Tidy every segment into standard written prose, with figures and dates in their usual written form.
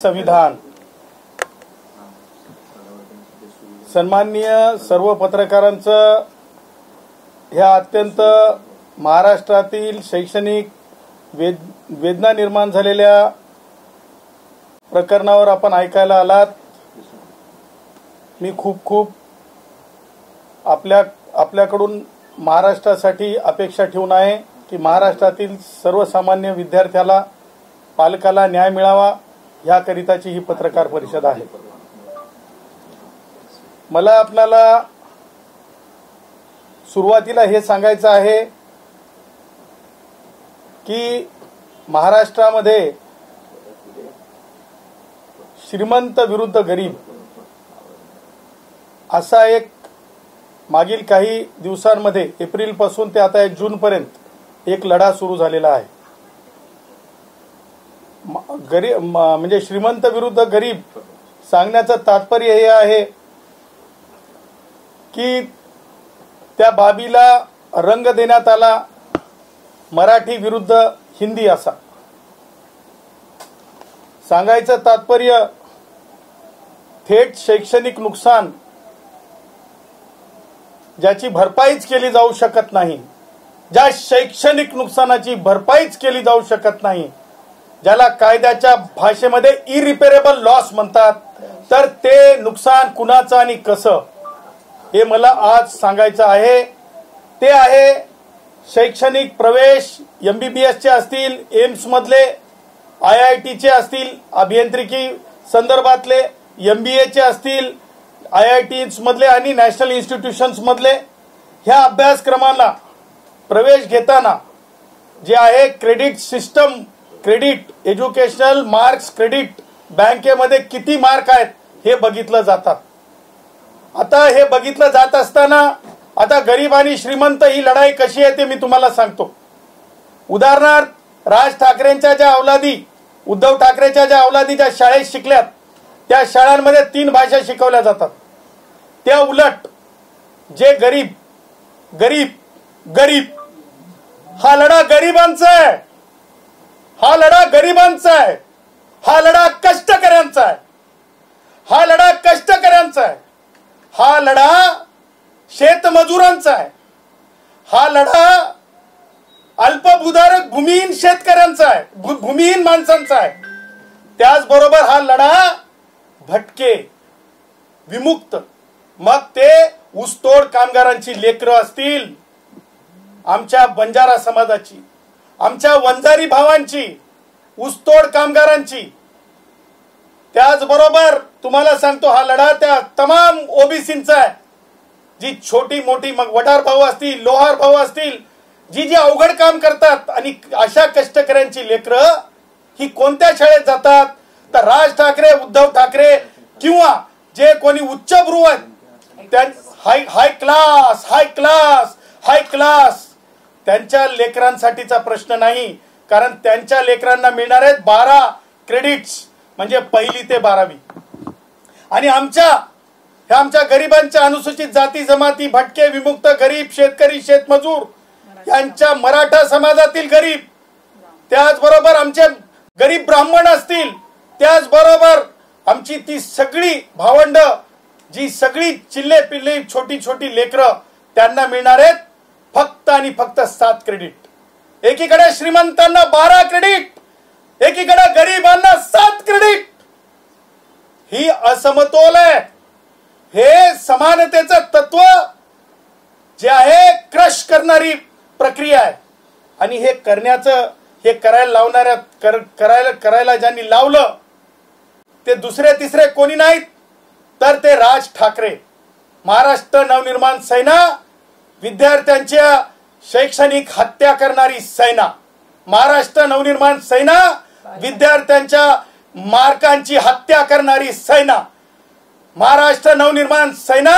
संविधान। सन्माननीय सर्व पत्रकारांचं ह्या अत्यंत महाराष्ट्रातील शैक्षणिक वेदना निर्माण झालेल्या प्रकरणावर आपण ऐकायला आलात। मी खूप आपल्याकडून महाराष्ट्रासाठी अपेक्षा ठेवून आहे की महाराष्ट्रातील सर्वसामान्य विद्यार्थ्याला पालकाला न्याय मिळावा, याकरिताची ही पत्रकार परिषद आहे। मला आपल्याला सुरुवातीला हे सांगायचं आहे की महाराष्ट्रामध्ये श्रीमंत विरुद्ध गरीब असा एक मागील काही दिवसांमध्ये एप्रिल पासून ते आता जून पर्यंत एक लढा सुरू झालेला आहे। गरीब म्हणजे श्रीमंत विरुद्ध गरीब सांगण्याचं तात्पर्य हे आहे की त्या बाबीला रंग देण्यात आला मराठी विरुद्ध हिंदी असा। सांगायचं तात्पर्य थेट शैक्षणिक नुकसान ज्याची भरपाईच केली जाऊ शकत नाही, ज्या शैक्षणिक नुकसानाची भरपाईच केली जाऊ शकत नाही, ज्याला कायद्याच्या भाषेमध्ये इरिपेरेबल लॉस म्हणतात, तर ते नुकसान कुणाचं आणि कसं हे मला आज सांगायचं आहे। ते आहे शैक्षणिक प्रवेश MBBS चे असतील, एम्स मधले, IIT चे असतील, अभियांत्रिकी संदर्भातले, MBA चे असतील, IITs मधले आणि नॅशनल इन्स्टिट्यूशन्स मधले, ह्या अभ्यासक्रमाला प्रवेश घेताना जे आहे credit system, credit educational marks credit बँकेमध्ये किती मार्क आहेत हे बघितलं जातात। आता हे बघितलं जात असताना आता गरीब आणि श्रीमंत ही लढाई कशी आहे ते मी तुम्हाला सांगतो। उदाहरणार्थ राज ठाकरेंच्या ज्या अवलादी, उद्धव ठाकरेच्या ज्या अवलादी ज्या शाळेत शिकल्यात त्या शाळांमध्ये 3 भाषा शिकवल्या जातात। त्या उलट जे गरीब गरीब गरीब हा लढा गरिबांचा आहे, हा लढा गरिबांचा आहे, हा लढा कष्टकऱ्यांचा आहे, हा लढा कष्टकऱ्यांचा आहे, हा लढा शेतमजुरांचा आहे, हा लढा अल्पभूधारक भूमिहीन शेतकऱ्यांचा आहे, भूमिहीन माणसांचा आहे। त्याचबरोबर हा लढा भटके विमुक्त, मग ते ऊसतोड कामगारांची लेकरं असतील, आमच्या बंजारा समाजाची, आमच्या वंजारी भावांची, ऊसतोड कामगारांची, त्याचबरोबर तुम्हाला सांगतो हा लढा त्या तमाम ओबीसींचा आहे, जी छोटी मोठी मग वडार भाऊ असतील, लोहार भाऊ असतील, जी अवघड काम करतात। आणि अशा कष्टकऱ्यांची लेकरं ही कोणत्या शाळेत जातात तर राज ठाकरे, उद्धव ठाकरे किंवा जे कोणी उच्चभ्रू आहेत त्या हाय क्लास त्यांच्या लेकरांसाठीचा प्रश्न नाही, कारण त्यांच्या लेकरांना मिळणार आहेत 12 क्रेडिट्स म्हणजे 1ली ते 12वी। आणि आमच्या गरिबांच्या अनुसूचित जाती जमाती, भटके विमुक्त, गरीब, शेतकरी, शेतमजूर यांच्या मराठा समाजातील गरीब, त्याचबरोबर आमचे गरीब ब्राह्मण असतील, त्याचबरोबर आमची ती सगळी भावंड, जी सगळी चिल्ले पिल्ले छोटी छोटी लेकरं, त्यांना मिळणार आहेत फक्त आणि फक्त 7 क्रेडिट। एकीकडे श्रीमंतांना 12 क्रेडिट, एकीकडे गरिबांना 7 क्रेडिट। ही असमतोल आहे। हे समानतेचं तत्व जे आहे क्रश करणारी प्रक्रिया आहे। आणि हे करायला ज्यांनी लावलं ते दुसरे तिसरे कोणी नाहीत तर ते राज ठाकरे, महाराष्ट्र नवनिर्माण सेना, विद्यार्थ्यांच्या शैक्षणिक हत्या करणारी सेना, महाराष्ट्र नवनिर्माण सेना, विद्यार्थ्यांच्या मार्कांची हत्या करणारी सेना, महाराष्ट्र नवनिर्माण सेना,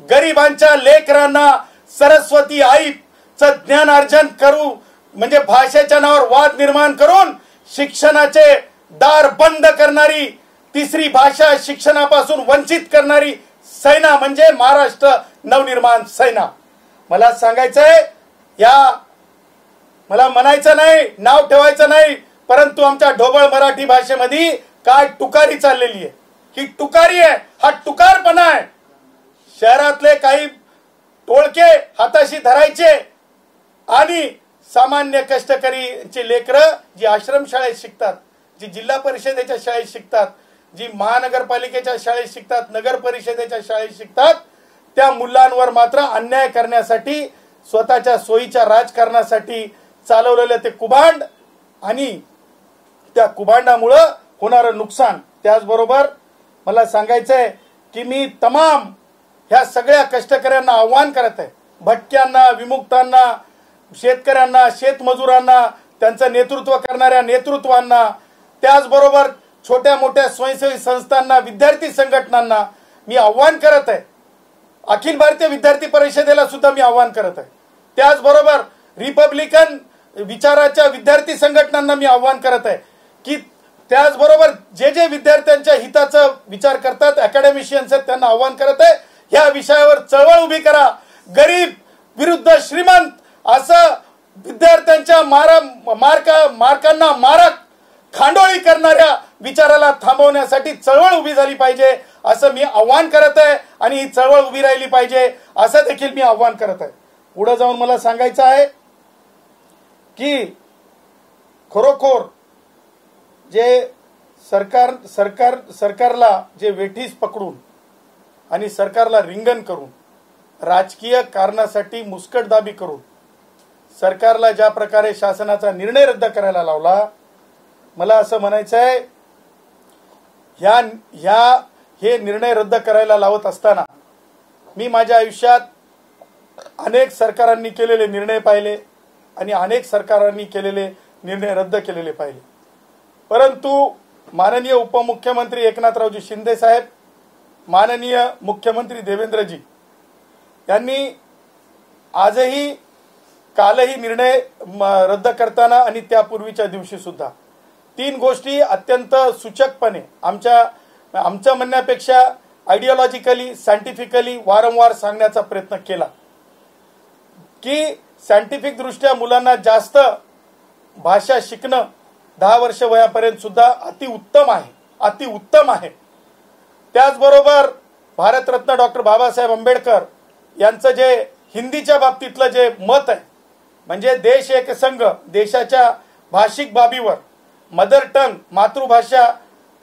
गरिबांच्या लेकरांना सरस्वती आईचं ज्ञानार्जन करू म्हणजे भाषेच्या नावावर वाद निर्माण करून शिक्षणाचे दार बंद करणारी, तिसरी भाषा शिक्षणापासून वंचित करणारी सेना म्हणजे महाराष्ट्र नवनिर्माण सेना। मला सांगायचंय, मला म्हणायचं नाही, नाव ठेवायचं नाही, परंतु आमच्या ढोबळ मराठी भाषेमध्ये काय टुकारी चाललेली आहे, ही टुकारी आहे, हा टुकारपणा आहे। शहरातले काही टोळके हाताशी धरायचे आणि सामान्य कष्टकरीची लेकरं जी आश्रमशाळेत शिकतात, जी जिल्हा परिषदेच्या शाळेत शिकतात, जी महानगरपालिकेच्या शाळेत शिकतात, नगर परिषदेच्या शाळेत शिकतात, त्या मुलांवर मात्र अन्याय करण्यासाठी, स्वतःच्या सोयीच्या राजकारणासाठी चालवलेलं ते कुभांड आणि त्या कुभांडामुळं होणारं नुकसान। त्याचबरोबर मला सांगायचंय की मी तमाम ह्या सगळ्या कष्टकऱ्यांना आव्हान करत आहे, भटक्यांना, विमुक्तांना, शेतकऱ्यांना, शेतमजुरांना, त्यांचं नेतृत्व करणाऱ्या नेतृत्वांना, त्याचबरोबर छोट्या मोठ्या स्वयंसेवी संस्थांना, विद्यार्थी संघटनांना मी आव्हान करत आहे। अखिल भारतीय विद्यार्थी परिषदेला सुद्धा मी आव्हान करत आहे। त्याचबरोबर रिपब्लिकन विचाराच्या विद्यार्थी संघटनांना मी आव्हान करत आहे की त्याचबरोबर जे जे विद्यार्थ्यांच्या हिताचा विचार करतात, अकॅडमिशियन्स आहेत, त्यांना आव्हान करत आहे, या विषयावर चळवळ उभी करा। गरीब विरुद्ध श्रीमंत असं विद्यार्थ्यांच्या मार्कांना मारक खांडोळी करणाऱ्या विचाराला थांबवण्यासाठी चळवळ उभी झाली पाहिजे असं मी आव्हान करत आहे आणि ही चळवळ उभी राहिली पाहिजे असं देखील मी आव्हान करत आहे। पुढे जाऊन मला सांगायचं आहे की खरोखर जे सरकारला जे वेठीस पकडून आणि सरकारला रिंगण करून, राजकीय कारणासाठी मुस्कटदाबी करून सरकारला ज्या प्रकारे शासनाचा निर्णय रद्द करायला लावला, मला असं म्हणायचं आहे हे निर्णय रद्द करायला लावत असताना मी माझ्या आयुष्यात अनेक सरकारांनी केलेले निर्णय पाहिले आणि अनेक सरकारांनी केलेले निर्णय रद्द केलेले पाहिले, परंतु माननीय उपमुख्यमंत्री एकनाथरावजी शिंदे साहेब, माननीय मुख्यमंत्री देवेंद्रजी यांनी आजही, कालही निर्णय रद्द करताना आणि त्यापूर्वीच्या दिवशी सुद्धा 3 गोष्टी अत्यंत सूचकपणे आमच्या म्हणण्यापेक्षा आयडिओलॉजिकली, सायंटिफिकली वारंवार सांगण्याचा प्रयत्न केला की सायंटिफिक दृष्ट्या मुलांना जास्त भाषा शिकणं 10 वर्ष वयापर्यंत सुद्धा अतिउत्तम आहे। त्याचबरोबर भारतरत्न डॉक्टर बाबासाहेब आंबेडकर यांचं जे हिंदीच्या बाबतीतलं जे मत आहे, म्हणजे देश एक संघ, देशाच्या भाषिक बाबीवर मदर टंग, मातृभाषा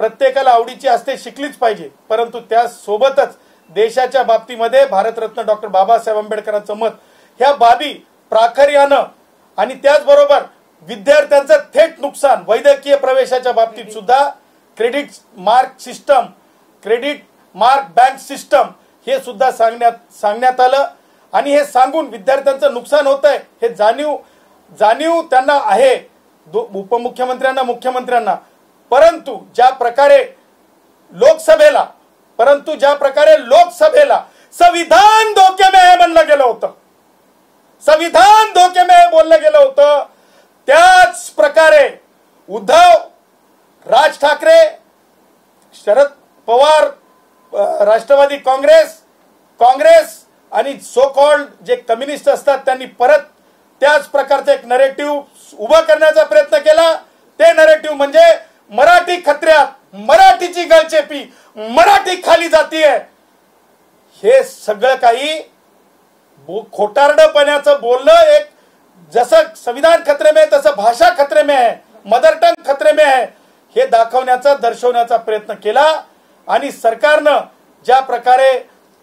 प्रत्येकाला आवडीची असते, शिकलीच पाहिजे, परंतु त्यासोबतच देशाच्या बाबतीमध्ये भारतरत्न डॉक्टर बाबासाहेब आंबेडकरांचं मत, ह्या बाबी प्राखर्यानं आणि त्याचबरोबर विद्यार्थ्यांचं थेट नुकसान, वैद्यकीय प्रवेशाच्या बाबतीत सुद्धा credit mark system, credit mark bank system हे सुद्धा सांगण्यात आलं आणि हे सांगून विद्यार्थ्यांचं नुकसान होत आहे हे जाणीव त्यांना आहे, उपमुख्यमंत्र्यांना, मुख्यमंत्र्यांना, परंतु ज्या प्रकारे लोकसभेला संविधान धोके में है म्हणलं गेलं होतं, संविधान धोके में बोललं गेलं होतं, त्याच प्रकारे उद्धव, राज ठाकरे, शरद पवार, राष्ट्रवादी काँग्रेस आणि सो कॉल्ड जे कम्युनिस्ट असतात त्यांनी परत त्याच प्रकारचं एक नरेटिव्ह उभं करण्याचा प्रयत्न केला। ते नरेटिव्ह म्हणजे मराठी खत्र्यात, मराठीची गळचेपी, मराठी खाली जातीये, हे सगळं काही खोटारडेपणाचं बोलणं, एक जसं संविधान खतरे में तसं भाषा खतरे में है, मदर टंग खतरे में है, हे दाखवण्याचा, दर्शवण्याचा प्रयत्न केला आणि सरकारनं ज्या प्रकारे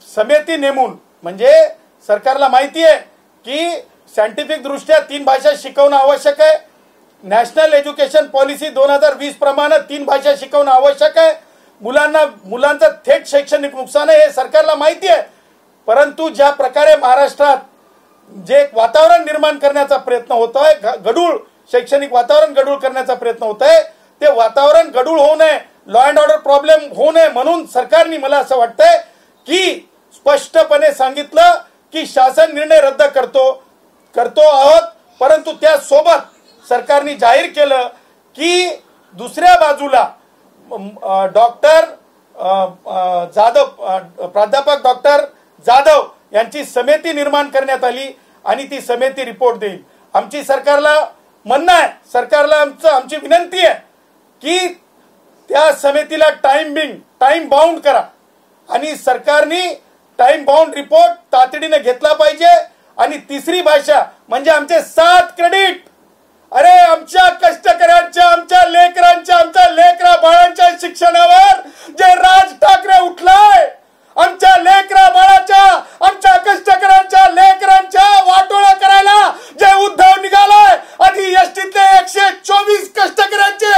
समिती नेमून, म्हणजे सरकारला माहिती आहे की सायंटिफिक दृष्ट्या 3 भाषा शिकवणं आवश्यक आहे, नॅशनल एज्युकेशन पॉलिसी 2020 प्रमाणे 3 भाषा शिकवणं आवश्यक आहे, मुलांचं थेट शैक्षणिक नुकसान आहे हे सरकारला माहिती आहे, परंतु ज्या प्रकारे महाराष्ट्रात जे वातावरण निर्माण करण्याचा प्रयत्न होतोय, शैक्षणिक वातावरण गढूळ करण्याचा प्रयत्न होतोय, ते वातावरण गढूळ होऊ नये, लॉ अँड ऑर्डर प्रॉब्लेम होऊ नये म्हणून सरकारने, मला असं वाटतंय की स्पष्टपणे सांगितलं की शासन निर्णय रद्द करतो आहोत, परंतु त्यासोबत सरकारने जाहीर केलं की दुसऱ्या बाजूला प्राध्यापक डॉक्टर जाधव यांची समिती निर्माण करण्यात आली आणि ती समिती रिपोर्ट देईल। आमची सरकारला म्हणणं आहे, सरकारला आमची विनंती आहे की त्या समितीला टाइम बाउंड करा आणि सरकारने टाइम बाउंड रिपोर्ट तातडीने घेतला पाहिजे। आणि तिसरी भाषा म्हणजे आमचे 7 क्रेडिट, अरे आमच्या कष्टकऱ्यांच्या, आमच्या लेकरांच्या, आमच्या लेकरा बाळांच्या शिक्षणावर जे राज ठाकरे उठलाय, आमच्या लेकरा बाळाच्या, आमच्या कष्टकऱ्यांच्या लेकरांच्या वाटोळा करायला जे उद्धव निघालाय, आधी एसटीतले 124 कष्टकऱ्यांचे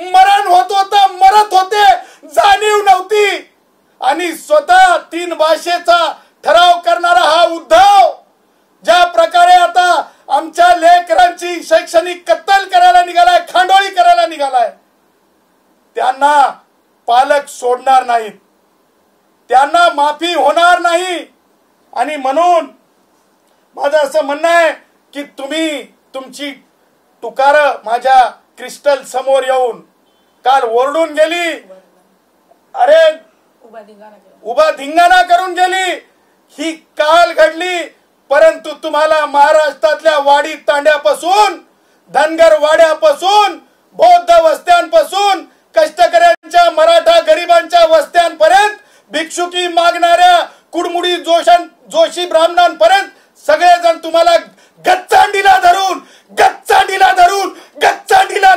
मरण होत होतं, मरत होते, जाणीव नव्हती आणि स्वतः 3 भाषेचा ठराव करणारा हा उद्धव ज्या प्रकारे आता आमच्या लेकरांची शैक्षणिक कत्तल करायला निघालाय, खांडोळी करायला निघालाय, त्यांना पालक सोडणार नाहीत, त्यांना माफी होणार नाही। आणि म्हणून माझं असं म्हणणं आहे की तुम्ही तुमची तुकार माझ्या क्रिस्टल समोर येऊन काल ओरडून गेली, अरे उभा धिंगाणा करून गेली, ही काल घडली। परंतु तुम्हाला महाराष्ट्रातल्या वाडी तांड्यापासून, धनगर वाड्यापासून, बौद्ध वस्त्यांपासून, कष्टकऱ्यांच्या मराठा गरिबांच्या वस्त्यांपर्यंत, भिक्षुकी मागणाऱ्या कुडमुडी जोशी ब्राह्मणांपर्यंत सगळेजण तुम्हाला गच्चांडीला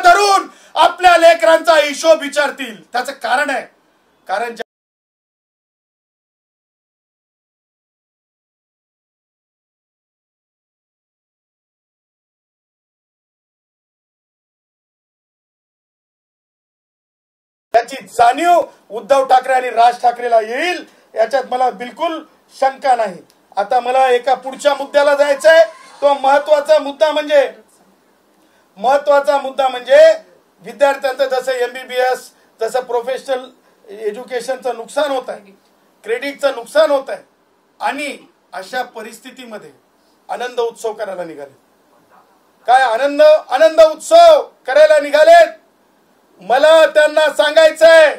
धरून आपल्या लेकरांचा हिशोब विचारतील। त्याचं कारण आहे, कारण त्याची जाणीव उद्धव ठाकरे आणि राज ठाकरेला येईल याच्यात मला बिलकुल शंका नाही। आता मला एका पुढच्या मुद्द्याला जायचंय। तो महत्वाचा मुद्दा म्हणजे विद्यार्थ्यांचं जसं MBBS, जसं प्रोफेशनल एज्युकेशनचं नुकसान होत आहे, क्रेडिटचं नुकसान होत आहे, आणि अशा परिस्थितीमध्ये आनंद उत्सव करायला निघाले। काय आनंद उत्सव करायला निघालेत? मला त्यांना सांगायचंय,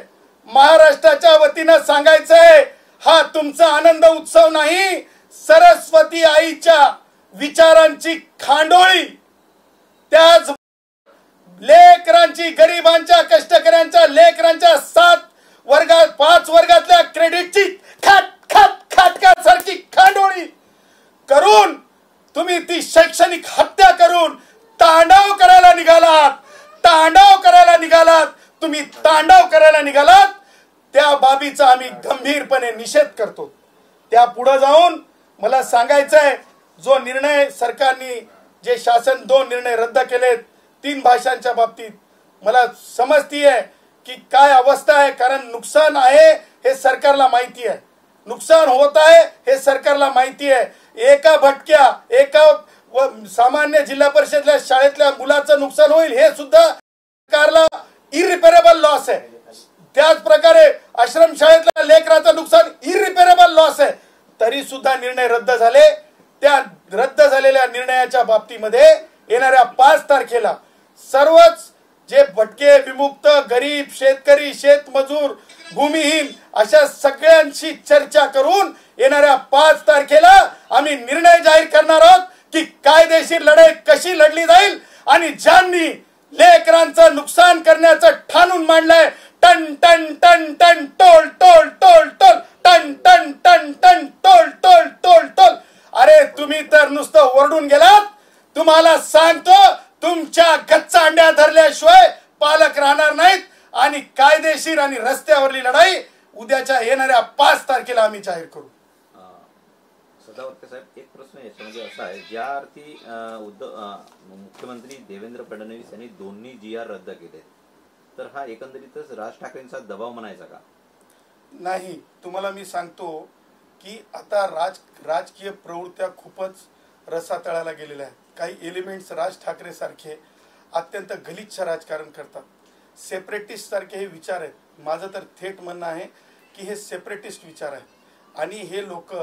महाराष्ट्राच्या वतीनं सांगायचंय, हा तुमचा आनंद उत्सव नाही, सरस्वती आईच्या विचारांची खांडोळी, त्याच लेकरांची, गरिबांच्या, कष्टकऱ्यांच्या लेकरांच्या 5 वर्गातल्या क्रेडिटची खाटकासारखी खांडोळी करून तुम्ही ती शैक्षणिक हत्या करून तांडव करायला निघालात, त्या बाबीचा आम्ही गंभीरपणे निषेध करतो। त्या पुढे जाऊन मला सांगायचंय, जो निर्णय सरकारने, जे शासन 2 निर्णय रद्द केलेत 3 भाषांच्या बाबतीत, मला समजतीये की काय अवस्था आहे, कारण नुकसान आहे हे सरकारला माहिती आहे, नुकसान होत आहे हे सरकारला माहिती आहे। एका सामान्य जिल्हा परिषदल्या शाळेतल्या मुलाचं नुकसान होईल हे सुद्धा सरकारला इरिपेरेबल लॉस आहे। त्याच प्रकारे आश्रमशाळेतल्या लेकराचं नुकसान इरिपेरेबल लॉस आहे, तरी सुद्धा निर्णय रद्द झाले। त्या रद्द झालेल्या निर्णयाच्या बाबतीमध्ये येणाऱ्या 5 तारखेला सर्वच जे भटके, विमुक्त, गरीब, शेतकरी, शेतमजूर, भूमिहीन अशा सगळ्यांशी चर्चा करून येणाऱ्या 5 तारखेला आम्ही निर्णय जाहीर करणार आहोत की कायदेशीर लढाई कशी लढली जाईल। आणि ज्यांनी लेकरांचं नुकसान करण्याचं ठाणून मांडलंय, टन टन टन टन टोल टोल टोल टोल, टन टन टन टन टोल टोल टोल टोल, अरे तुम्ही तर नुसतं ओरडून गेलात। तुम्हाला सांगतो, तुमच्या गच्चा अंड्या धरल्याशिवाय पालक राहणार नाहीत आणि कायदेशीर आणि रस्त्यावरली लढाई उद्याच्या येणाऱ्या 5 तारखेला आम्ही जाहीर करू। सदावर्ते साहेब, एक प्रश्न याच्यामध्ये असा आहे, ज्या अर्थी मुख्यमंत्री देवेंद्र फडणवीस यांनी दोन्ही GR रद्द केले, तर हा एकंदरीतच राज ठाकरेंचा दबाव म्हणायचा का? नाही, तुम्हाला मी सांगतो की आता राजकीय प्रवृत्त्या खूपच रसातळाला गेलेल्या आहेत। काही एलिमेंट्स राज ठाकरे सारखे अत्यंत गलिच्छ राजकारण करतात, सेपरेटिस्ट सारखे हे विचार आहेत। माझं तर थेट म्हणणं आहे की हे सेपरेटिस्ट विचार आहेत आणि हे लोक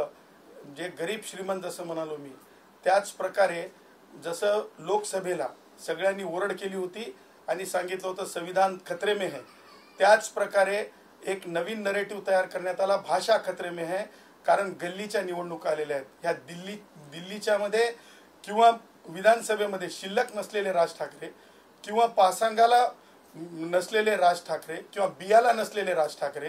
जे गरीब श्रीमंत जसं म्हणालो मी, त्याच प्रकारे जसं लोकसभेला सगळ्यांनी ओरड केली होती आणि सांगितलं होतं संविधान खतरे में है, त्याच प्रकारे एक नवीन नरेटिव्ह तयार करण्यात आला, भाषा खतरे में है, कारण गल्लीच्या निवडणुका आलेल्या आहेत। ह्या दिल्लीच्या मध्ये किंवा विधानसभेमध्ये शिल्लक नसलेले राज ठाकरे किंवा पासांगाला नसलेले राज ठाकरे किंवा बियाला नसलेले राज ठाकरे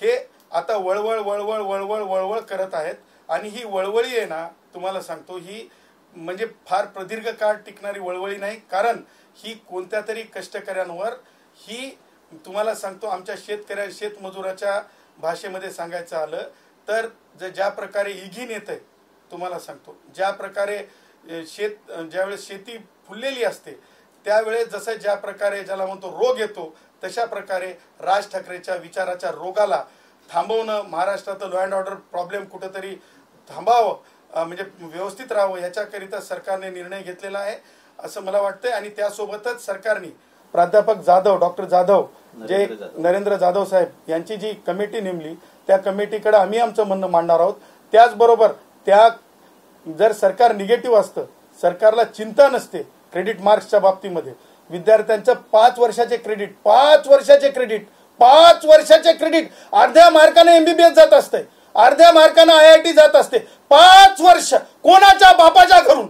हे आता वळवळ वळवळ वळवळ वळवळ करत आहेत. आणि ही वळवळी आहे ना, तुम्हाला सांगतो, ही म्हणजे फार प्रदीर्घ काळ टिकणारी वळवळी नाही. कारण ही कोणत्या तरी कष्टकऱ्यांवर, ही तुम्हाला सांगतो, आमच्या शेतमजुराच्या भाषेमध्ये सांगायचं आलं तर ज्या प्रकारे इघीन येतंय, तुम्हाला सांगतो, ज्या प्रकारे ज्यावेळेस शेती फुललेली असते त्यावेळेस जसं ज्या प्रकारे ज्याला म्हणतो रोग येतो, तशा प्रकारे राज ठाकरेच्या विचाराच्या रोगाला थांबवणं, महाराष्ट्रात लॉ अँड ऑर्डर प्रॉब्लेम कुठंतरी थांबावं, म्हणजे व्यवस्थित राहावं, याच्याकरिता सरकारने निर्णय घेतलेला आहे असं मला वाटतंय. आणि त्यासोबतच सरकारने प्राध्यापक जाधव, डॉक्टर जाधव, जे नरेंद्र जाधव साहेब यांची जी कमिटी नेमली, त्या कमिटीकडे आम्ही आमचं म्हणणं मांडणार आहोत. त्याचबरोबर जर सरकार निगेटिव्ह असतं, सरकारला चिंता नसते क्रेडिट मार्क्सच्या बाबतीमध्ये, विद्यार्थ्यांचं 5 वर्षाचे क्रेडिट अर्ध्या मार्काने MBBS जात असते, अर्ध्या मार्काने IIT जात असते. 5 वर्ष कोणाच्या बापाच्या घरून.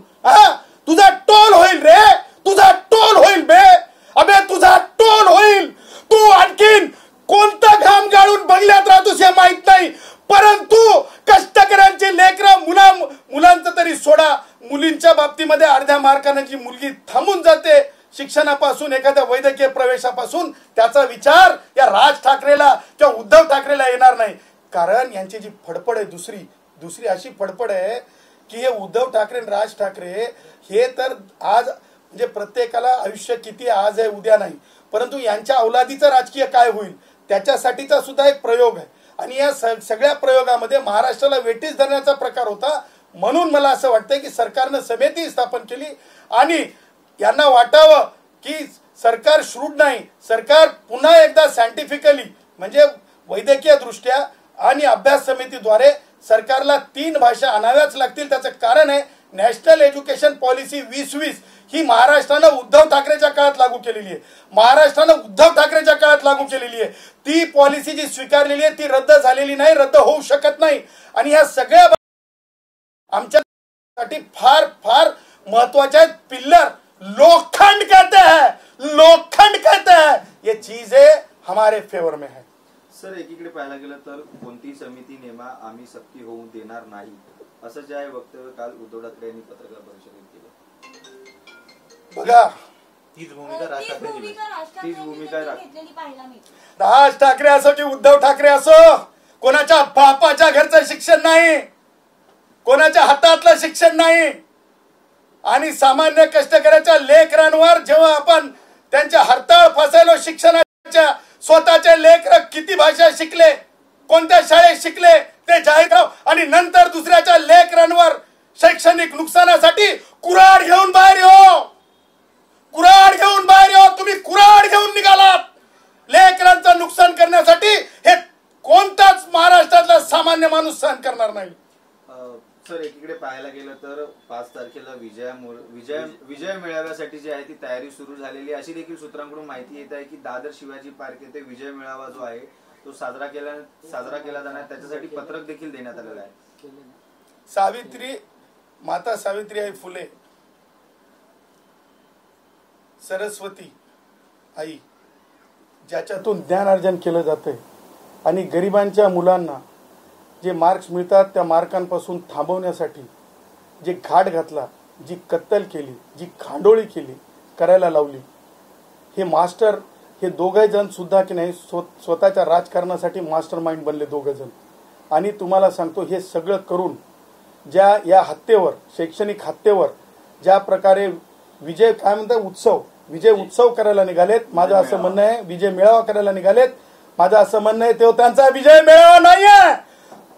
तुझा टोल होईल रे, तुझा टोल होईल बे, अबे तुझा टोल होईल. तू आणखीन कोणता घाम गाळून बंगल्यात राहतोस हे माहित नाही, परंतु कष्टकऱ्यांचे लेकरं, मुलांचं तरी सोडा, मुलींच्या बाबतीमध्ये अर्ध्या मार्काने जी मुलगी थांबून जाते शिक्षणापासून, एखाद्या वैद्यकीय प्रवेशापासून, त्याचा विचार या राज ठाकरेला किंवा उद्धव ठाकरेला येणार नाही. कारण यांची जी फडफड आहे, दुसरी अशी फडफड आहे की हे उद्धव ठाकरे आणि राज ठाकरे हे तर आज म्हणजे प्रत्येकाला आयुष्य किती आज आहे उद्या नाही, परंतु यांच्या अवलादीचं राजकीय काय होईल त्याच्यासाठीचा सुद्धा एक प्रयोग आहे. आणि या सगळ्या प्रयोगामध्ये महाराष्ट्राला वेठीस धरण्याचा प्रकार होता. म्हणून मला असं वाटतंय की सरकारनं समिती स्थापन केली आणि यांना वाटावं की सरकार श्रूड नाही, सरकार पुन्हा एकदा सायंटिफिकली म्हणजे वैद्यकीय दृष्ट्या आणि अभ्यास समितीद्वारे सरकारला 3 भाषा आणाव्याच लागतील. त्याचं कारण आहे नॅशनल एज्युकेशन पॉलिसी 2020 ही महाराष्ट्रानं उद्धव ठाकरेच्या काळात लागू केलेली आहे. ती पॉलिसी जी स्वीकारलेली आहे ती रद्द झालेली नाही, रद्द होऊ शकत नाही. आणि ह्या सगळ्या आमच्यासाठी फार फार महत्वाच्या आहेत. पिल्लर लोखंड कहते हैं ये चीजें हमारे फेवर में है. सर, एकीकडे पाहायला गेलं तर कोणतीही समिती नेमा आम्ही सक्ती होऊ देणार नाही, असं जे आहे वक्तव्य काल उद्धव ठाकरे यांनी पत्रकार परिषदेत केलं. बघा, तीच भूमिका राज ठाकरे असो की उद्धव ठाकरे असो, कोणाच्या बापाच्या घरचं शिक्षण नाही, कोणाच्या हातातलं शिक्षण नाही. आणि सामान्य कष्टकऱ्याच्या लेकरांवर जेव्हा आपण त्यांच्या हरताळ फासायलो शिक्षणाच्या, स्वतःचे लेकर किती भाषा शिकले, कोणत्या शाळेत शिकले ते जाहीर कराव, आणि नंतर दुसऱ्याच्या लेकरांवर शैक्षणिक नुकसानासाठी कुऱ्हाड घेऊन बाहेर येऊ. तुम्ही कुऱ्हाड घेऊन निघालात लेकरांचं नुकसान करण्यासाठी. हे कोणताच महाराष्ट्रातला सामान्य माणूस सहन करणार नाही. सर, एकीकडे पाहायला गेलं तर 5 तारखेला विजय मेळाव्यासाठी जी आहे ती तयारी सुरू झालेली, अशी देखील सूत्रांकडून माहिती येत आहे की दादर शिवाजी पार्क येथे विजय मेळावा जो आहे तो साजरा केला जाणार, त्याच्यासाठी पत्रक देखील देण्यात आलेलं आहे. माता सावित्रीबाई फुले, सरस्वती आई, ज्याच्यातून ज्ञान अर्जन केलं जातंय आणि गरिबांच्या मुलांना जे मार्क्स मिळतात त्या मार्कांपासून थांबवण्यासाठी जे घाट घातला, जी कत्तल केली, जी खांडोळी केली, करायला लावली, हे मास्टर, हे दोघे जण सुद्धा की नाही स्वतःच्या राजकारणासाठी मास्टर माइंड बनले दोघे जण. आणि तुम्हाला सांगतो, हे सगळं करून या हत्येवर, शैक्षणिक हत्येवर ज्या प्रकारे विजय उत्सव करायला निघालेत, माझं असं म्हणणं आहे, विजय मेळावा करायला निघालेत, माझं असं म्हणणं आहे, तो त्यांचा विजय मेळावा नाहीये,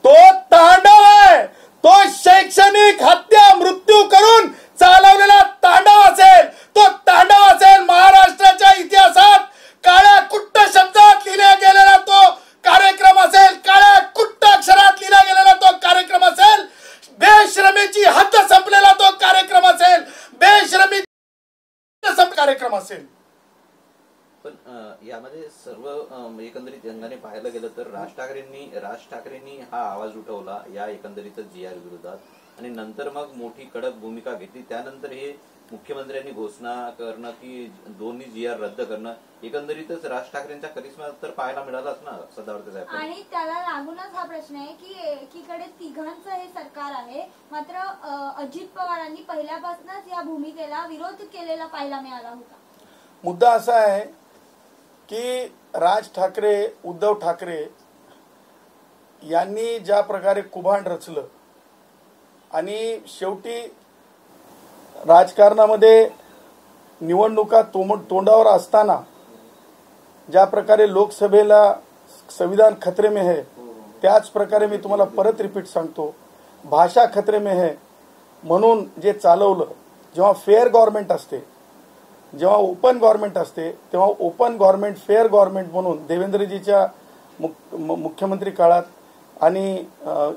तो तांडव आहे. तो शैक्षणिक हत्या मृत्यू करून चालवलेला तांडव असेल. तो तांडव असेल महाराष्ट्राच्या इतिहासात काळ्या कुट्ट शब्दात लिहिला गेलेला तो कार्यक्रम असेल, काळ्या कुट्ट अक्षरात लिहिला गेलेला तो कार्यक्रम असेल, बेशरमीची हद्द संपलेला तो कार्यक्रम असेल, कार्यक्रम असेल. पण यामध्ये सर्व एकंदरीत रंगाने पाहायला गेलं तर राज ठाकरेंनी हा आवाज उठवला या एकंदरीत GR विरोधात, आणि नंतर मग मोठी कडक भूमिका घेतली. त्यानंतर हे मुख्यमंत्र्यांनी घोषणा करणं की दोन्ही GR रद्द करणं, एकंदरीतच राज ठाकरेंचा करिश्मा तर पाहायला मिळालाच ना सदावर्ते साहेब. आणि त्याला लागूनच हा प्रश्न आहे की एकीकडे तिघांचं हे सरकार आहे, मात्र अजित पवारांनी पहिल्यापासूनच या भूमिकेला विरोध केलेला पाहायला मिळाला होता. मुद्दा असा आहे की राज ठाकरे, उद्धव ठाकरे यांनी ज्या प्रकारे कुभांड रचलं आणि शेवटी राजकारणामध्ये निवडणुका तोंडावर असताना ज्या प्रकारे लोकसभेला संविधान खतरे में है, त्याच प्रकारे मी तुम्हाला परत रिपीट सांगतो, भाषा खतरे में है म्हणून जे चालवलं, जेव्हा फेअर गव्हर्नमेंट असते, जेव्हा ओपन गव्हर्नमेंट असते, तेव्हा ओपन गव्हर्नमेंट फेअर गव्हर्नमेंट म्हणून देवेंद्रजीच्या मुख्यमंत्री काळात आणि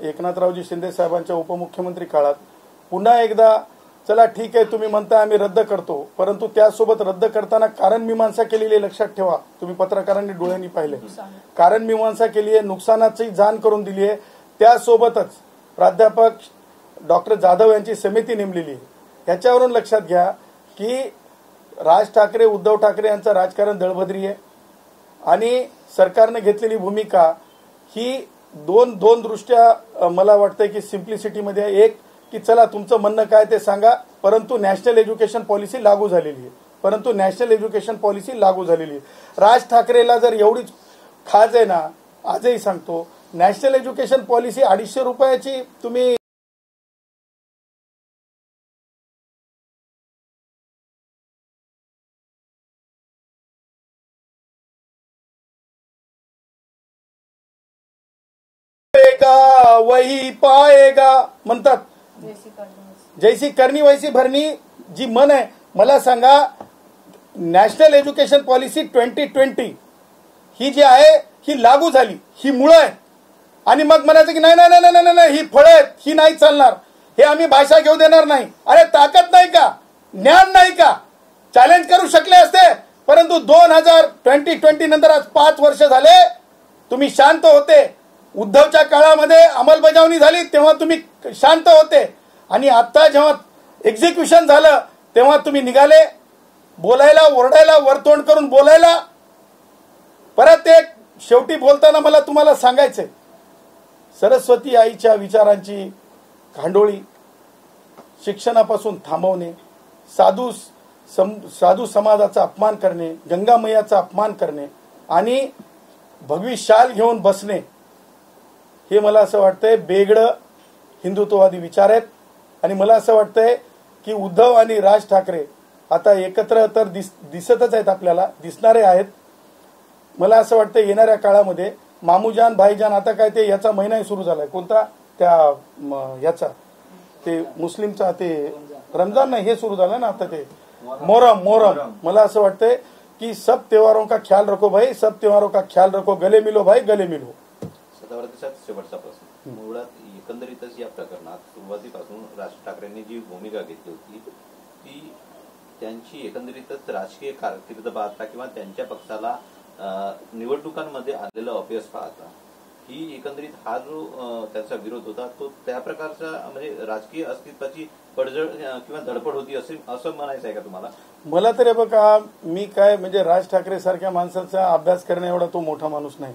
एकनाथरावजी शिंदे साहेबांच्या उपमुख्यमंत्री काळात पुन्हा एकदा चला ठीक आहे तुम्ही म्हणता आम्ही रद्द करतो, परंतु त्यासोबत रद्द करताना कारण मीमांसा केलेली लक्षात ठेवा. तुम्ही पत्रकारांनी डोळ्यांनी पाहिले, कारण मीमांसा केली आहे, नुकसानाची जाण करून दिली आहे. त्यासोबतच प्राध्यापक डॉक्टर जाधव यांची समिती नेमलेली आहे. याच्यावरून लक्षात घ्या की राज ठाकरे, उद्धव ठाकरे यांचं राजकारण दळभद्री आहे आणि सरकारने घेतलेली भूमिका ही दोन दृष्ट्या मला वाटतं की सिम्प्लिसिटीमध्ये आहे. एक की चला तुमचं म्हणणं काय ते सांगा, परंतु नॅशनल एज्युकेशन पॉलिसी लागू झालेली आहे. राज ठाकरेला जर एवढीच खाज आहे ना, आजही सांगतो, नॅशनल एज्युकेशन पॉलिसी 250 रुपयाची तुम्ही वही पाएगा म्हणतात, जैसी करनी वैसी भरनी जी मन आहे. मला सांगा, नॅशनल एज्युकेशन पॉलिसी 2020 ही जी आहे ही लागू झाली, ही मुळं आहे आणि मग म्हणायचं की नाही नाही नाही नाही नाही ही फळं आहेत, ही नाही चालणार, हे आम्ही भाषा घेऊ देणार नाही. अरे ताकद नाही का, ज्ञान नाही का? चॅलेंज करू शकले असते, परंतु 2020 नंतर आज 5 वर्ष झाले तुम्ही शांत होते. उद्धवच्या काळामध्ये अंमलबजावणी झाली तेव्हा तुम्ही शांत होते आणि आता जेव्हा एक्झिक्युशन झालं तेव्हा तुम्ही निघाले बोलायला, ओरडायला, वरतोंड करून बोलायला. परत एक शेवटी बोलताना मला तुम्हाला सांगायचंय, सरस्वती आईच्या विचारांची घांडोळी, शिक्षणापासून थांबवणे, साधू समाजाचा अपमान करणे, गंगा मैयाचा अपमान करणे आणि भगवी शाल घेऊन बसणे, हे मला असं वाटतंय बेगडं हिंदुत्ववादी विचार आहेत. आणि मला असं वाटतंय की उद्धव आणि राज ठाकरे आता एकत्र तर दिसतच आहेत, आपल्याला दिसणारे आहेत. मला असं वाटतं येणाऱ्या काळामध्ये मामूजान भाईजान, आता काय ते याचा महिनाही सुरू झालाय, कोणता त्या याचा ते मुस्लिमचा ते रमजान नाही, हे सुरू झालं ना आता ते मोहरम. मला असं वाटतंय की सब त्योहारों का ख्याल रखो भाई, सब त्योहारों का ख्याल रखो, गले मिलो भाई, गले मिलो. सदावर्ते शेवटचा प्रश्न, मुळात एकंदरीतच या प्रकरणात सुरुवातीपासून राज ठाकरेंनी जी भूमिका घेतली होती ती त्यांची एकंदरीतच राजकीय कारकीर्द पाहता किंवा त्यांच्या पक्षाला निवडणुकांमध्ये आलेलं अपयश पाहता, ही एकंदरीत हा जो त्यांचा विरोध होता तो त्या प्रकारचा म्हणजे राजकीय अस्तित्वाची पडझड किंवा धडपड होती असं म्हणायचं आहे का तुम्हाला? मला तरी बघा, मी काय म्हणजे राज ठाकरे सारख्या माणसाचा अभ्यास करण्या एवढा तो मोठा माणूस नाही,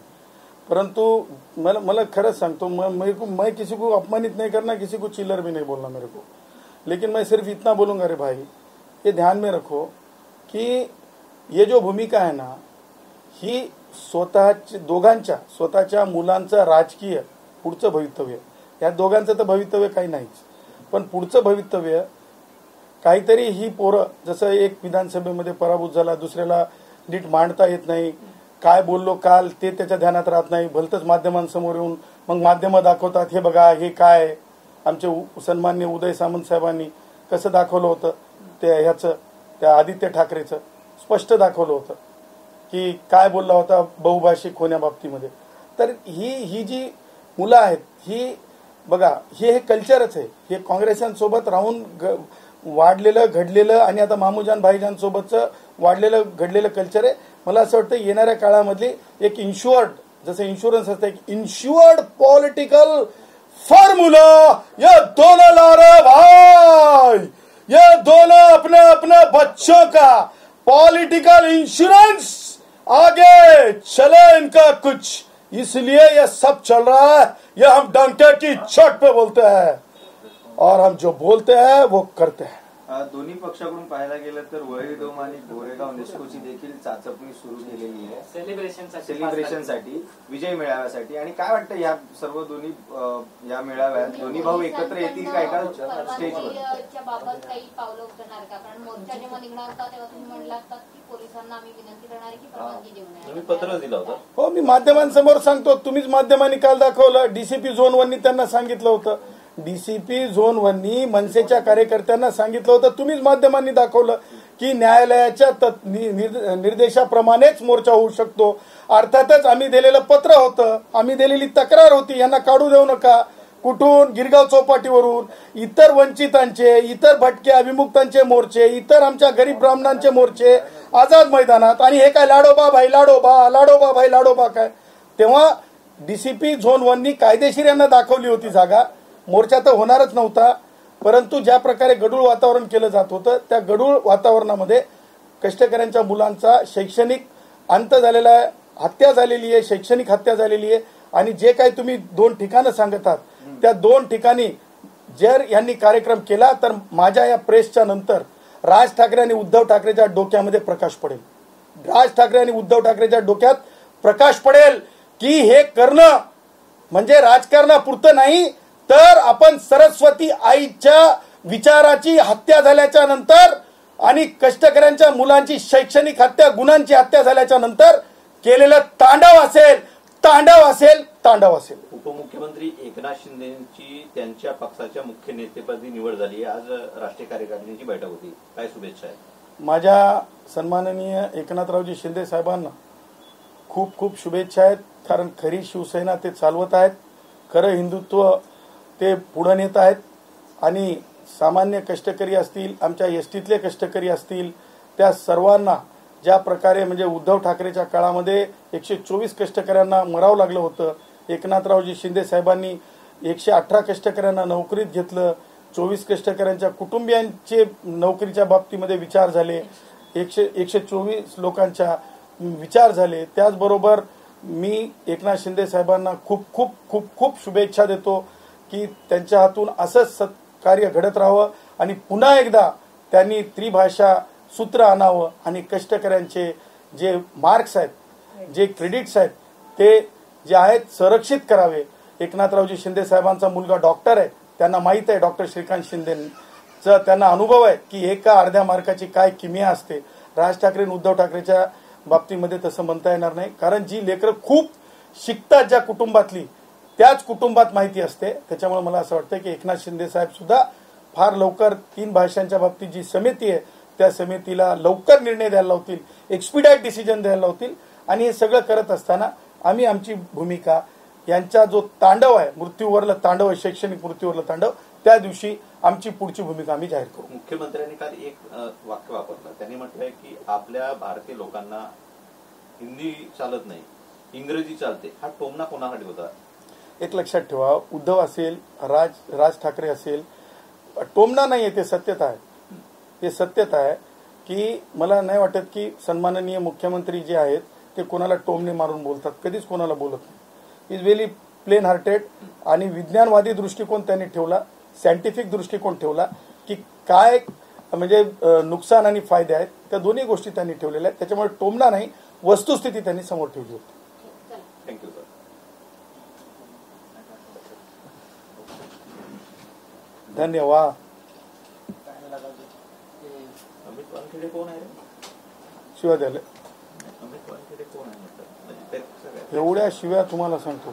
परंतु मला खरच सांगतो, मैं किसी को अपमानित नहीं करना, किसी को चिल्लर भी नहीं बोलना मेरे को, लेकिन मैं सिर्फ इतना बोलूंगा रे भाई, ये ध्यान में रखो कि ये जो भूमिका है ना, ही स्वतःच्या मुलांचं राजकीय पुढचं भवितव्य, या दोघांचं तर भवितव्य काही नाहीच, पण पुढचं भवितव्य काहीतरी ही पोरं, जसं एक विधानसभेमध्ये पराभूत झाला, दुसऱ्याला नीट मांडता येत नाही, काय बोललो काल ते त्याच्या ध्यानात राहत नाही, भलतंच माध्यमांसमोर येऊन मग माध्यमं दाखवतात, हे बघा हे काय, आमचे सन्माननीय उदय सामंत साहेबांनी कसं दाखवलं होतं, ते ह्याचं त्या आदित्य ठाकरेचं स्पष्ट दाखवलं होतं की काय बोलला होता बहुभाषिक होण्याबाबतीमध्ये. तर ही जी मुलं आहेत, ही बघा हे कल्चरच आहे, हे काँग्रेसांसोबत राहून वाढलेलं घडलेलं आणि आता मामूजान भाईजानसोबतचं वाढलेलं घडलेलं कल्चर आहे. मला असं वाटतं येणाऱ्या काळामधली एक इन्शुअर्ड, जसं इन्शुरन्स असतं, एक इन्शुअर्ड पॉलिटिकल फॉर्म्युला, ये दोनों ला रे भाई, ये दोनों अपने अपने बच्चों का पॉलिटिकल इंश्योरेंस, आगे चले इनका कुछ, इसलिए ये सब चल रहा है। ये हम डंके की चोट पे बोलते हैं और हम जो बोलते हैं वो करते हैं। दोन्ही पक्षाकडून पाहायला गेलं तर वरळी डोम आणि गोरेगाव निस्कोची देखील चाचपणी सुरू केलेली आहे सेलिब्रेशनसाठी, विजय मेळाव्यासाठी. आणि काय वाटतं या सर्व दोन्ही या मेळाव्यात दोन्ही भाऊ एकत्र येतील का एका स्टेजवर? बाबत काही पावलं उचलणार का? कारण मोर्चा जेव्हा निघणार होता तेव्हा तुम्ही म्हणला होता की पोलिसांना आम्ही विनंती करणार आहे की परवानगी देऊ नये. तुम्ही पत्र दिलं होतं. हो, मी माध्यमांसमोर सांगतो, तुम्हीच माध्यमांनी काल दाखवलं. डीसीपी झोन 1नी त्यांना सांगितलं होतं, डीसीपी झोन 1नी मनसेच्या कार्यकर्त्यांना सांगितलं होतं, तुम्हीच माध्यमांनी दाखवलं की न्यायालयाच्या निर्देशाप्रमाणेच मोर्चा होऊ शकतो. अर्थातच आम्ही दिलेलं पत्र होतं, आम्ही दिलेली तक्रार होती, यांना काढू देऊ नका. कुठून? गिरगाव चौपाटीवरून. इतर वंचितांचे, इतर भटक्या विमुक्तांचे मोर्चे, इतर आमच्या गरीब ब्राह्मणांचे मोर्चे आझाद मैदानात. आणि हे काय लाडोबा भाई लाडोबा, लाडोबा भाई लाडोबा काय? तेव्हा डीसीपी झोन 1नी कायदेशीर यांना दाखवली होती जागा. मोर्चा तर होणारच नव्हता, परंतु ज्या प्रकारे गढूळ वातावरण केलं जात होतं त्या गढूळ वातावरणामध्ये कष्टकऱ्यांच्या मुलांचा शैक्षणिक अंत झालेला आहे, हत्या झालेली आहे, शैक्षणिक हत्या झालेली आहे. आणि जे काही तुम्ही 2 ठिकाणं सांगत आहात त्या 2 ठिकाणी जर यांनी कार्यक्रम केला तर माझ्या या प्रेसच्या नंतर राज ठाकरे आणि उद्धव ठाकरेच्या डोक्यामध्ये प्रकाश पडेल. राज ठाकरे आणि उद्धव ठाकरेच्या डोक्यात प्रकाश पडेल की हे करणं म्हणजे राजकारणापुरतं नाही, तर आपण सरस्वती आईच्या विचाराची हत्या झाल्याच्या नंतर आणि कष्टकऱ्यांच्या मुलांची शैक्षणिक हत्या, गुन्ह्यांची हत्या झाल्याच्या नंतर केलेलं तांडव असेल, तांडव असेल, तांडव असेल. उपमुख्यमंत्री एकनाथ शिंदेची त्यांच्या पक्षाच्या मुख्य नेतेपदी निवड झाली. आज राष्ट्रीय कार्यकारिणीची बैठक होती. काय शुभेच्छा आहेत? माझ्या सन्माननीय एकनाथरावजी शिंदे साहेबांना खूप खूप शुभेच्छा आहेत. कारण खरी शिवसेना ते चालवत आहेत, खरं हिंदुत्व ते पुढे नेत आहेत. आणि सामान्य कष्टकरी असतील, आमच्या एसटीतले कष्टकरी असतील, त्या सर्वांना ज्या प्रकारे म्हणजे उद्धव ठाकरेच्या काळामध्ये 124 कष्टकऱ्यांना मरावं लागलं होतं, एकनाथरावजी शिंदे साहेबांनी 118 कष्टकऱ्यांना नोकरीत घेतलं. 24 कष्टकऱ्यांच्या कुटुंबियांचे नोकरीच्या बाबतीमध्ये विचार झाले, 124 लोकांच्या विचार झाले. त्याचबरोबर मी एकनाथ शिंदे साहेबांना खूप खूप खूप खूप शुभेच्छा देतो की त्यांच्या हातून असंच सत्कार्य घडत राहावं आणि पुन्हा एकदा त्यांनी त्रिभाषा सूत्र आणावं आणि कष्टकऱ्यांचे जे मार्क्स आहेत, जे क्रेडिट्स आहेत, ते जे आहेत संरक्षित करावे. एकनाथरावजी शिंदे साहेबांचा मुलगा डॉक्टर आहे, त्यांना माहीत आहे डॉक्टर श्रीकांत शिंदेचा त्यांना अनुभव आहे की एका अर्ध्या मार्काची काय किमया असते. राज ठाकरे आणि उद्धव ठाकरेच्या बाबतीमध्ये तसं म्हणता येणार नाही, कारण जी लेकरं खूप शिकतात ज्या कुटुंबातली त्याच कुटुंबात माहिती असते. त्याच्यामुळे मला असं वाटतं की एकनाथ शिंदे साहेब सुद्धा फार लवकर 3 भाषांच्या बाबतीत जी समिती आहे त्या समितीला लवकर निर्णय द्यायला लावतील, एक्सपिडाइट डिसिजन द्यायला लावतील. आणि हे सगळं करत असताना आम्ही आमची भूमिका, यांचा जो तांडव आहे, मृत्यूवरलं तांडव आहे, शैक्षणिक मृत्यूवरलं तांडव, त्या दिवशी आमची पुढची भूमिका आम्ही जाहीर करू. मुख्यमंत्र्यांनी काल एक वाक्य वापरलं. त्यांनी म्हटलंय की आपल्या भारतीय लोकांना हिंदी चालत नाही, इंग्रजी चालते. हा टोमणा कोणासाठी होता? एक लक्षात ठेवा, उद्धव असेल, राज ठाकरे असेल, टोमणा नाही आहे, ते सत्यता आहे. ते सत्यता आहे की मला नाही वाटत की सन्माननीय मुख्यमंत्री जे आहेत ते कोणाला टोमणे मारून बोलतात, कधीच कोणाला बोलत नाही. Is very plain hearted. आणि विज्ञानवादी दृष्टिकोन त्यांनी ठेवला, सायंटिफिक दृष्टिकोन ठेवला की काय म्हणजे नुकसान आणि फायदे आहेत, त्या दोन्ही गोष्टी त्यांनी ठेवलेल्या आहेत. त्याच्यामुळे टोमणा नाही, वस्तुस्थिती त्यांनी समोर ठेवली होती. Thank you sir. धन्यवाद. अमित वानखेडे कोण आहे? शिवाय द्याले अमित वानखेडे कोण आहे? म्हणजे एवढ्या शिव्या तुम्हाला सांगतो.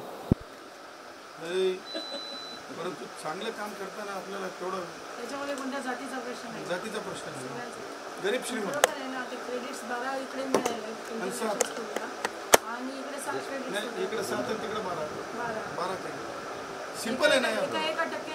परंतु चांगलं काम करताना आपल्याला तेवढं त्याच्यामध्ये कोणत्या जातीचा प्रश्न नाही, जातीचा प्रश्न नाही. गरीब श्रीमंत बरोबर आहे ना. ते क्रेडिट्स 12 इकडे मिळाले आणि इकडे 7 क्रेडिट्स इकडे 7 आणि तिकडे 12 12 12 सिंपल आहे ना. एका टक्के